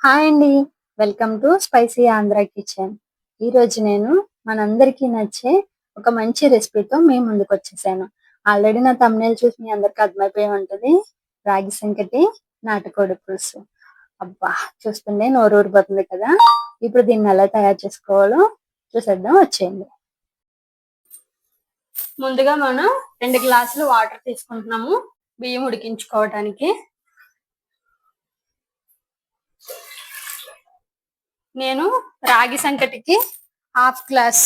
Hi అండి. Welcome to spicy Andhra kitchen. ఈరోజు నేను మనందరికీ నచ్చే ఒక మంచి రెసిపీతో మీ ముందుకొచ్చేసాను. ఆల్రెడీ నా థంబ్‌నెయిల్ చూసి మీ అందరికి అర్థమైపోయి ఉంటది. రాగి సంకటి, నాటుకోడి పులుసు. అబ్బా! చూస్తుంటే నోరూరిపోతుంది కదా! ఇప్పుడు దీన్ని ఎలా తయారు చేసుకోవాలో చూసేద్దాం వచ్చేయండి. ముందుగా మనం 2 గ్లాసులు వాటర్ తీసుకుంటున్నాము బియ్యం ఉడికించుకోవడానికి. నేను రాగి సంకటికి హాఫ్ గ్లాస్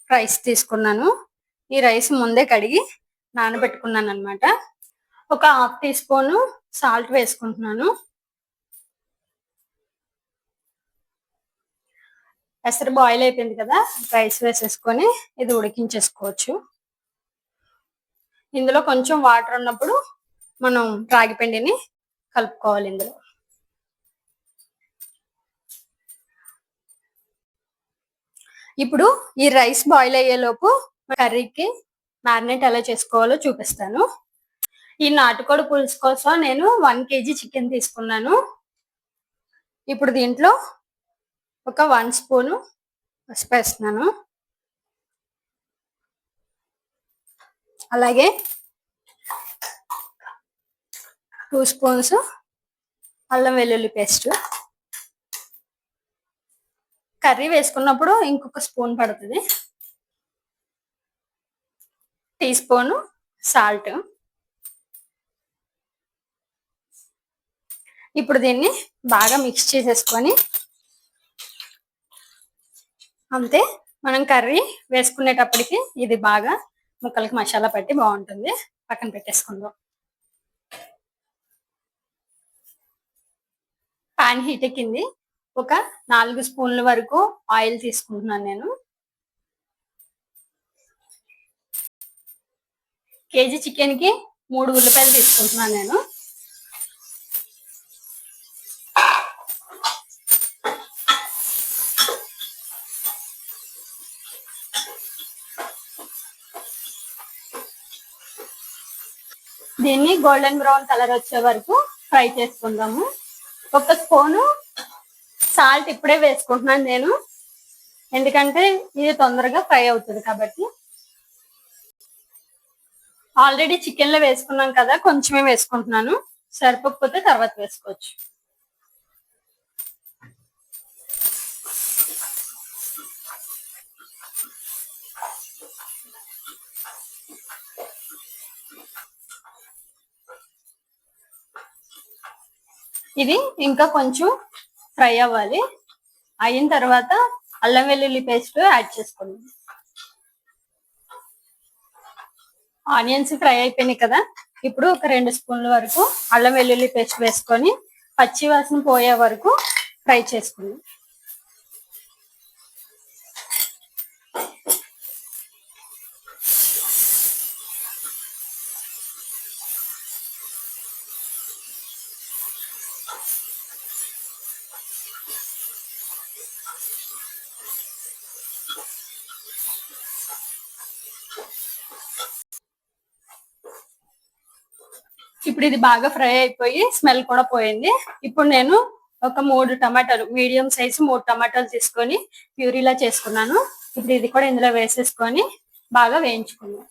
రైస్ తీసుకున్నాను. ఈ రైస్ ముందే కడిగి నానబెట్టుకున్నాను అనమాట. ఒక హాఫ్ టీ స్పూన్ సాల్ట్ వేసుకుంటున్నాను. ఎసరు బాయిల్ అయిపోయింది కదా, రైస్ వేసేసుకొని ఇది ఉడికించేసుకోవచ్చు. ఇందులో కొంచెం వాటర్ ఉన్నప్పుడు మనం రాగి పిండిని కలుపుకోవాలి. ఇందులో ఇప్పుడు ఈ రైస్ బాయిల్ అయ్యేలోపు కర్రీకి మ్యారినేట్ ఎలా చేసుకోవాలో చూపిస్తాను. ఈ నాటుకోడి పులుసు కోసం నేను 1 kg చికెన్ తీసుకున్నాను. ఇప్పుడు దీంట్లో ఒక 1 స్పూన్ పసుపు వేస్తున్నాను. అలాగే 2 స్పూన్స్ అల్లం వెల్లుల్లి పేస్ట్. కర్రీ వేసుకున్నప్పుడు ఇంకొక స్పూన్ పడుతుంది. Teaspoon salt. ఇప్పుడు దీన్ని బాగా మిక్స్ చేసేసుకొని అంతే, మనం కర్రీ వేసుకునేటప్పటికి ఇది బాగా ముక్కలకి మసాలా పట్టి బాగుంటుంది. పక్కన పెట్టేసుకుందాం. పాన్ హీట్ ఎక్కింది. ఒక 4 స్పూన్ల వరకు ఆయిల్ తీసుకుంటున్నాను నేను. కేజీ చికెన్ కి 3 ఉల్లిపాయలు తీసుకుంటున్నాను నేను. దీన్ని గోల్డెన్ బ్రౌన్ కలర్ వచ్చే వరకు ఫ్రై చేసుకుందాము. ఒక స్పూను సాల్ట్ ఇప్పుడే వేసుకుంటున్నాను నేను, ఎందుకంటే ఇది తొందరగా ఫ్రై అవుతుంది కాబట్టి. ఆల్రెడీ చికెన్ లో వేసుకున్నాం కదా, కొంచెమే వేసుకుంటున్నాను. సరిపోకపోతే తర్వాత వేసుకోవచ్చు. ఇది ఇంకా కొంచెం ఫ్రై అవ్వాలి. అయిన తర్వాత అల్లం వెల్లుల్లి పేస్ట్ యాడ్ చేసుకోండి. ఆనియన్స్ ఫ్రై అయిపోయినాయి కదా, ఇప్పుడు ఒక 2 స్పూన్ల వరకు అల్లం వెల్లుల్లి పేస్ట్ వేసుకొని పచ్చి వాసన పోయే వరకు ఫ్రై చేసుకుందాం. ఇప్పుడు ఇది బాగా ఫ్రై అయిపోయి స్మెల్ కూడా పోయింది. ఇప్పుడు నేను ఒక 3 టమాటాలు, మీడియం సైజు 3 టమాటాలు తీసుకొని ప్యూరీలా చేసుకున్నాను. ఇప్పుడు ఇది కూడా ఇందులో వేసేసుకొని బాగా వేయించుకున్నాను.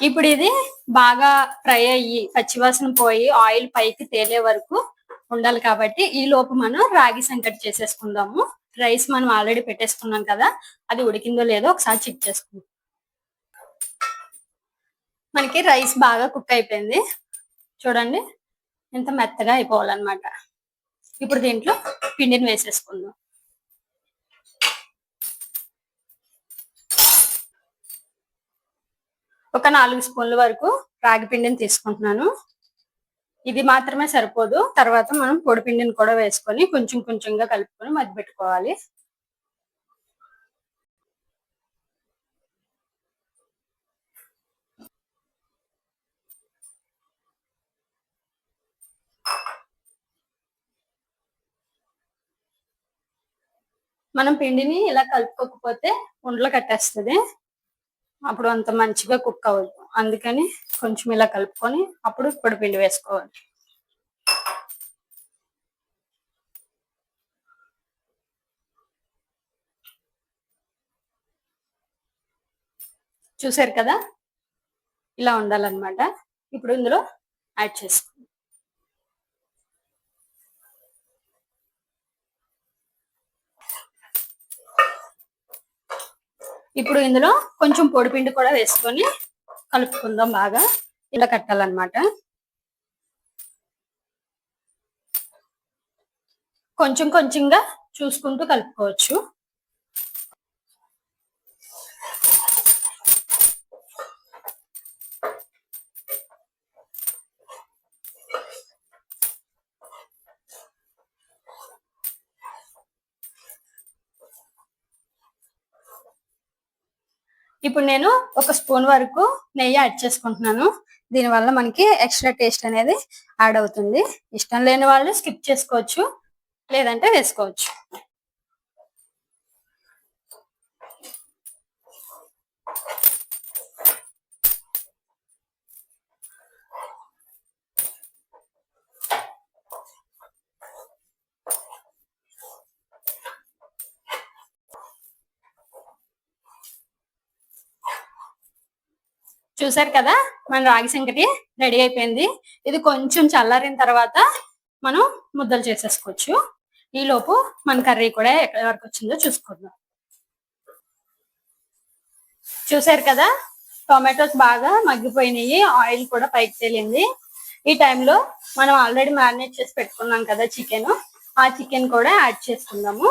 ఇప్పుడు ఇది బాగా ఫ్రై అయ్యి పచ్చివాసన పోయి ఆయిల్ పైకి తేలే వరకు ఉండాలి కాబట్టి ఈ లోపు మనం రాగి సంకటి చేసేసుకుందాము. రైస్ మనం ఆల్రెడీ పెట్టేసుకున్నాం కదా, అది ఉడికిందో లేదో ఒకసారి చెక్ చేసుకుందాం. మనకి రైస్ బాగా కుక్ అయిపోయింది చూడండి, ఎంత మెత్తగా అయిపోవాలన్నమాట. ఇప్పుడు దీంట్లో పిండిని వేసేసుకుందాం. ఒక 4 స్పూన్ల వరకు రాగి పిండిని తీసుకుంటున్నాను. ఇది మాత్రమే సరిపోదు, తర్వాత మనం పొడి పిండిని కూడా వేసుకొని కొంచెం కొంచెంగా కలుపుకొని మధ్య పెట్టుకోవాలి. మనం పిండిని ఇలా కలుపుకోకపోతే ఉండలు కట్టేస్తుంది, అప్పుడు అంత మంచిగా కుక్ అవ్వదు. అందుకని కొంచెం ఇలా కలుపుకొని అప్పుడు పొడి పిండి వేసుకోవాలి. చూసారు కదా, ఇలా ఉండాలన్నమాట. ఇప్పుడు ఇందులో యాడ్ చేసుకోండి. ఇప్పుడు ఇందులో కొంచెం పొడిపిండి కూడా వేసుకొని కలుపుకుందాం. బాగా ఇలా కట్టాలన్నమాట. కొంచెం కొంచెంగా చూసుకుంటూ కలుపుకోవచ్చు. ఇప్పుడు నేను 1 స్పూన్ వరకు నెయ్యి యాడ్ చేసుకుంటున్నాను. దీనివల్ల మనకి ఎక్స్ట్రా టేస్ట్ అనేది యాడ్ అవుతుంది. ఇష్టం లేని వాళ్ళు స్కిప్ చేసుకోవచ్చు, లేదంటే వేసుకోవచ్చు. చూసారు కదా, మన రాగి సంకటి రెడీ అయిపోయింది. ఇది కొంచెం చల్లారిన తర్వాత మనం ముద్దలు చేసేసుకోవచ్చు. ఈలోపు మన కర్రీ కూడా ఎక్కడి వరకు వచ్చిందో చూసుకుందాం. చూసారు కదా, టొమాటోస్ బాగా మగ్గిపోయినాయి, ఆయిల్ కూడా పైకి తేలింది. ఈ టైంలో మనం ఆల్రెడీ మ్యారినేట్ చేసి పెట్టుకున్నాం కదా చికెన్, ఆ చికెన్ కూడా యాడ్ చేసుకుందాము.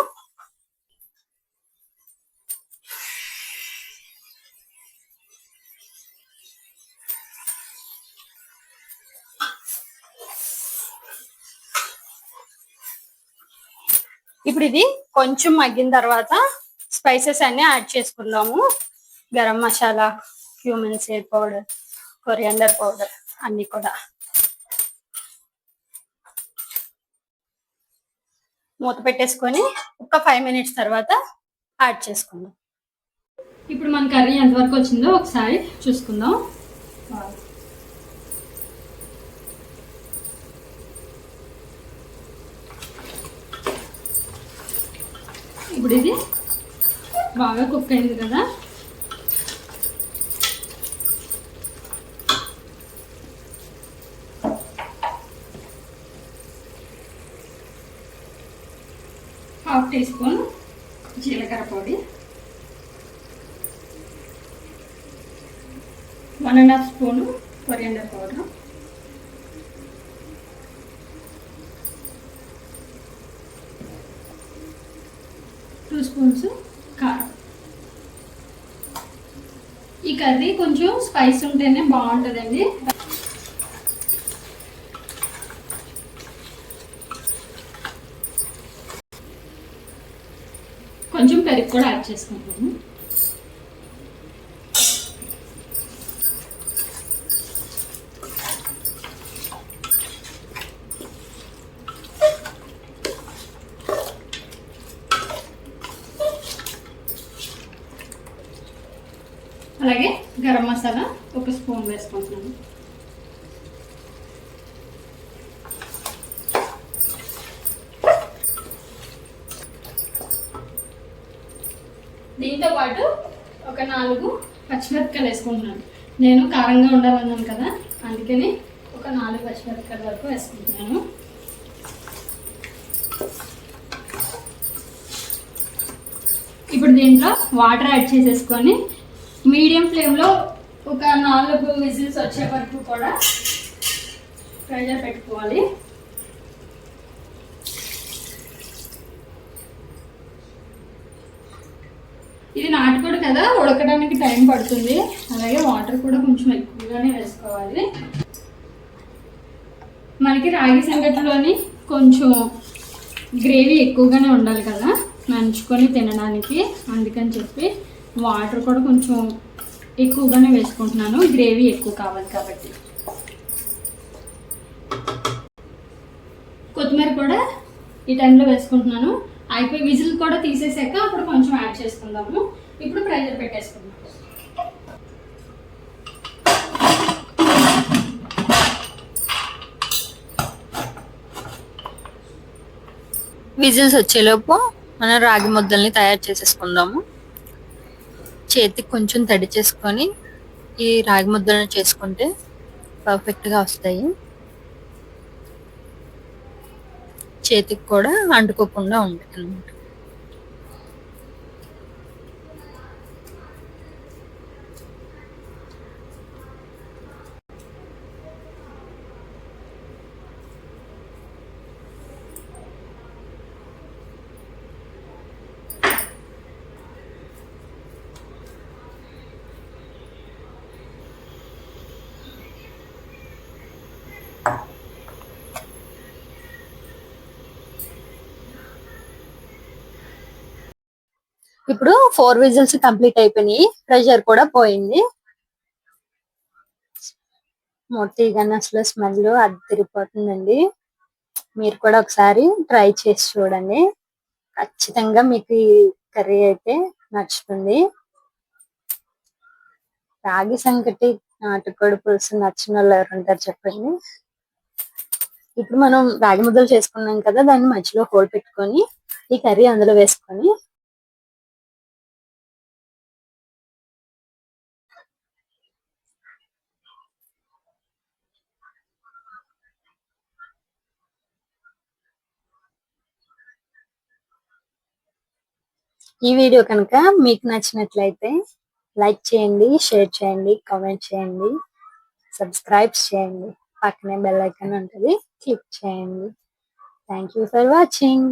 ఇప్పుడు ఇది కొంచెం మగ్గిన తర్వాత స్పైసెస్ అన్ని యాడ్ చేసుకుందాము. Garam masala, cumin seed powder, coriander powder అన్ని కూడా. మూత పెట్టేసుకొని ఒక 5 మినిట్స్ తర్వాత యాడ్ చేసుకుందాం. ఇప్పుడు మన కర్రీ ఎంతవరకు వచ్చిందో ఒకసారి చూసుకుందాం. ఇప్పుడు ఇది బాగా కుక్ అయింది కదా, హాఫ్ టీ స్పూన్ జీలకర్ర పొడి, 1.5 స్పూన్ కొరియాండర్ పౌడర్, 2 స్పూన్స్ కారం. ఈ కర్రీ కొంచెం స్పైస్ ఉంటేనే బాగుంటుందండి. కొంచెం పెరుగు కూడా యాడ్ చేసుకుంటాము. అలాగే గరం మసాలా 1 స్పూన్ వేసుకుంటున్నాను. దీంతో పాటు ఒక 4 పచ్చిమిరపకాయలు వేసుకుంటున్నాను. నేను కారంగా ఉండాలన్నాను కదా, అందుకని ఒక 4 పచ్చిమిరపకాయల వరకు వేసుకుంటున్నాను. ఇప్పుడు దీంట్లో వాటర్ యాడ్ చేసేసుకొని మీడియం ఫ్లేమ్లో ఒక 4 విజిల్స్ వచ్చే వరకు కూడా ప్రెషర్ పెట్టుకోవాలి. ఇది నాటుకోడు కదా, ఉడకడానికి టైం పడుతుంది. అలాగే వాటర్ కూడా కొంచెం ఎక్కువగానే వేసుకోవాలి. మనకి రాగి సంగటిలోని కొంచెం గ్రేవీ ఎక్కువగానే ఉండాలి కదా నంచుకొని తినడానికి, అందుకని చెప్పి వాటర్ కూడా కొంచెం ఎక్కువగానే వేసుకుంటున్నాను, గ్రేవీ ఎక్కువ కావాలి కాబట్టి. కొత్తిమీర కూడా ఈ టైంలో వేసుకుంటున్నాను. అయిపోయి విజిల్ కూడా తీసేసాక అప్పుడు కొంచెం యాడ్ చేసుకుందాము. ఇప్పుడు ప్రెషర్ పెట్టేసుకుందాం. విజిల్స్ వచ్చేలోపు మనం రాగి ముద్దల్ని తయారు చేసేసుకుందాము. చేతికి కొంచెం తడి చేసుకొని ఈ రాగి ముద్దలను చేసుకుంటే పర్ఫెక్ట్ గా వస్తాయి. చేతికి కూడా అంటుకోకుండా ఉంటాయి అన్నమాట. ఇప్పుడు 4 విజిల్స్ కంప్లీట్ అయిపోయినాయి. ప్రెషర్ కూడా పోయింది. మొట్టిగానే అసలు స్మెల్ అదిరిపోతుందండి. మీరు కూడా ఒకసారి ట్రై చేసి చూడండి. ఖచ్చితంగా మీకు ఈ కర్రీ అయితే నచ్చుతుంది. రాగి సంకటి నాటుకోడి పులుసు నచ్చిన వాళ్ళు ఎవరు ఉంటారు చెప్పండి. ఇప్పుడు మనం రాగి ముద్దలు చేసుకున్నాం కదా, దాన్ని మధ్యలో హోల్ పెట్టుకొని ఈ కర్రీ అందులో వేసుకొని ఈ వీడియో కనుక మీకు నచ్చినట్లయితే లైక్ చేయండి, షేర్ చేయండి, కామెంట్ చేయండి, సబ్స్క్రైబ్ చేయండి. పక్కనే బెల్ ఐకాన్ ఉంటుంది, క్లిక్ చేయండి. Thank you for watching.